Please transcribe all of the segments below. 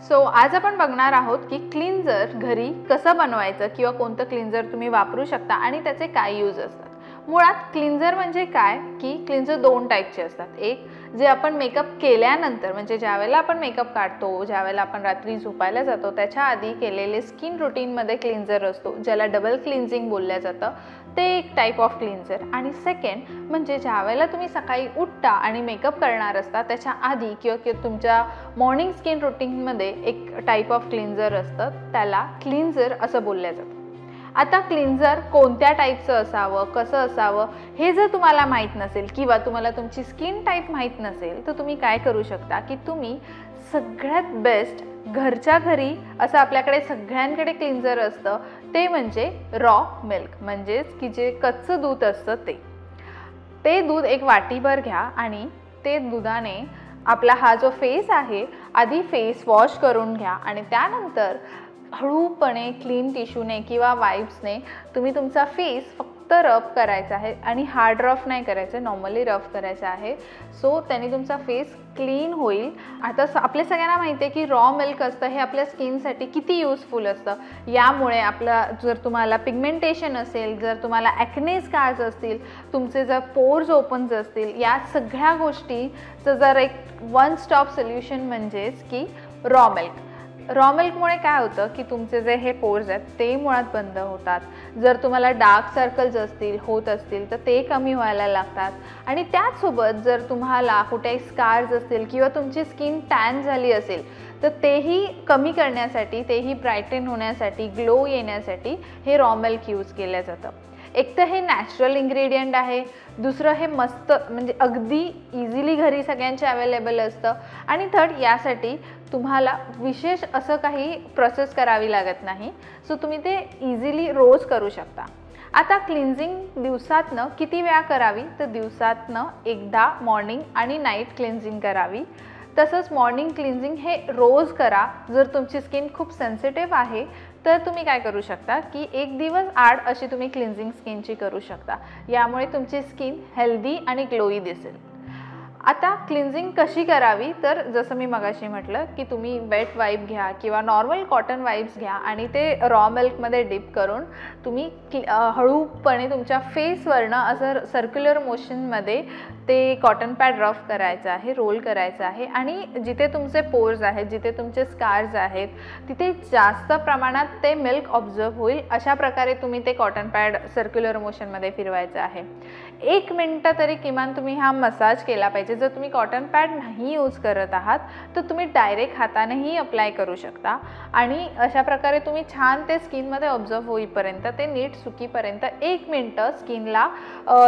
So आज आपण बघणार आहोत की क्लीन्झर घरी कसं बनवायचं किंवा कोणतं क्लीन्झर तुम्ही वापरू शकता आणि त्याचे काय यूज असतात। मुळात क्लीन्झर म्हणजे काय की क्लीन्झर दोन टाईपचे असतात। एक जे आपण मेकअप केल्यानंतर म्हणजे ज्यावेळेला आपण मेकअप काढतो, ज्यावेळेला आपण रात्री झोपायला जातो त्याच्या आधी केलेले स्किन रूटीनमध्ये क्लीन्झर असतो, ज्याला डबल क्लिन्झिंग बोललं जातं, ते एक टाईप ऑफ क्लीन्झर। आणि सेकंड म्हणजे ज्यावेळेला तुम्ही सकाळी उठता आणि मेकअप करणार असता त्याच्या आधी किंवा तुमच्या मॉर्निंग स्किन रूटीनमध्ये एक टाईप ऑफ क्लीन्झर असतं, त्याला क्लीन्झर असं बोललं जातं। आता क्लीन्झर कोणत्या टाईपचं असावं, कसं असावं हे जर तुम्हाला माहीत नसेल किंवा तुम्हाला तुमची स्किन टाईप माहीत नसेल तर तुम्ही काय करू शकता की तुम्ही सगळ्यात बेस्ट घरच्या घरी असं आपल्याकडे सगळ्यांकडे क्लीन्झर असतं ते म्हणजे रॉ मिल्क, म्हणजेच की जे कच्चं दूध असतं ते दूध एक वाटीभर घ्या आणि ते दुधाने आपला हा जो फेस आहे आधी फेस वॉश करून घ्या आणि त्यानंतर हळूपणे क्लीन टिश्यूने किंवा वाइप्सने तुम्ही तुमचा फेस फक्त रफ करायचा आहे आणि हार्ड रफ नाही करायचं, नॉर्मली रफ करायचं आहे। सो त्याने तुमचा फेस क्लीन होईल। आता आपल्या सगळ्यांना माहिती आहे की रॉ मिल्क असतं हे आपल्या स्किनसाठी किती यूजफुल असतं। यामुळे आपला जर तुम्हाला पिगमेंटेशन असेल, जर तुम्हाला ॲक्ने स्कार्स असतील, तुमचे जर पोर्स ओपन्स असतील, या सगळ्या गोष्टीचं जर एक वन स्टॉप सोल्युशन म्हणजेच की रॉ मिल्क। रॉ मिल्कमुळे काय होतं की तुमचे जे हे पोर्स आहेत ते मुळात बंद होतात। जर तुम्हाला डार्क सर्कल्स होत असतील तर ते कमी व्हायला लागतात आणि त्याचसोबत जर तुम्हाला कुठे स्कार्स असतील किंवा तुमची स्किन टॅन झाली असेल तर तेही कमी करण्यासाठी, तेही ब्राईटन होण्यासाठी, ग्लो येण्यासाठी हे रॉ मिल्क यूज केलं जातं। एक तर हे नॅचरल इन्ग्रेडियंट आहे, दुसरं हे मस्त म्हणजे अगदी इझिली घरी सगळ्यांचे अवेलेबल असतं आणि थर्ड यासाठी तुम्हाला विशेष असं काही प्रोसेस करावी लागत नाही। सो तुम्ही ते इझिली रोज करू शकता। आता क्लिन्झिंग दिवसातनं किती वेळा करावी तर दिवसातनं एकदा मॉर्निंग आणि नाईट क्लिन्झिंग करावी। तसंच मॉर्निंग क्लिन्झिंग हे रोज करा। जर तुमची स्किन खूप सेन्सिटिव्ह आहे तर तुम्ही काय करू शकता की एक दिवस आड अशी तुम्ही क्लिन्झिंग स्किनची करू शकता, यामुळे तुमची स्किन हेल्दी आणि ग्लोई दिसेल। आता क्लिन्झिंग कशी करावी तर जसं मी मगाशी म्हटलं की तुम्ही वेट वाईप घ्या किंवा नॉर्मल कॉटन वाईप्स घ्या आणि ते रॉ मिल्कमध्ये डिप करून तुम्ही हळूपणे तुमच्या फेसवरनं असं सर्क्युलर मोशनमध्ये ते कॉटन पॅड रफ करायचं आहे, रोल करायचं आहे आणि जिथे तुमचे पोर्स आहेत, जिथे तुमचे स्कार्स आहेत तिथे जास्त प्रमाणात ते मिल्क ऑब्झर्व होईल अशा प्रकारे तुम्ही ते कॉटन पॅड सर्क्युलर मोशनमध्ये फिरवायचं आहे। 1 मिनिट तरी किमान तुम्ही हा मसाज केला पाहिजे। जर तुम्ही कॉटन पॅड नाही यूज करत आहात तर तुम्ही डायरेक्ट हातानेही अप्लाय करू शकता आणि अशा प्रकारे तुम्ही छान ते स्किनमध्ये ऑब्झर्व होईपर्यंत, ते नीट सुकीपर्यंत 1 मिनिट स्किनला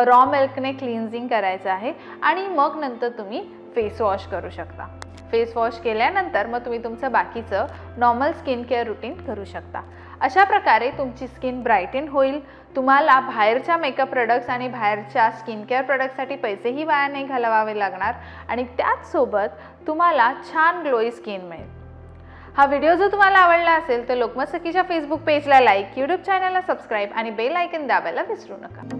रॉ मिल्कने क्लिन्झिंग करायचं आहे आणि मग नंतर तुम्ही फेस वॉश करू शकता। फेस वॉश केल्यानंतर मग तुम्ही तुमचं बाकीचं नॉर्मल स्किन केअर रूटीन करू शकता। अशा प्रकारे तुमची स्किन ब्राईटन होईल, तुम्हाला बाहेरच्या मेकअप प्रोडक्ट्स आणि बाहेरच्या स्किन केअर प्रोडक्ट्ससाठी पैसेही वाया नाही घालवावे लागणार आणि त्याचसोबत तुम्हाला छान ग्लोई स्किन मिळेल। हा व्हिडिओ जर तुम्हाला आवडला असेल तर लोकमत सखीच्या फेसबुक पेजला लाईक, यूट्यूब चॅनलला सबस्क्राईब आणि बेल आयकन दाबायला विसरू नका।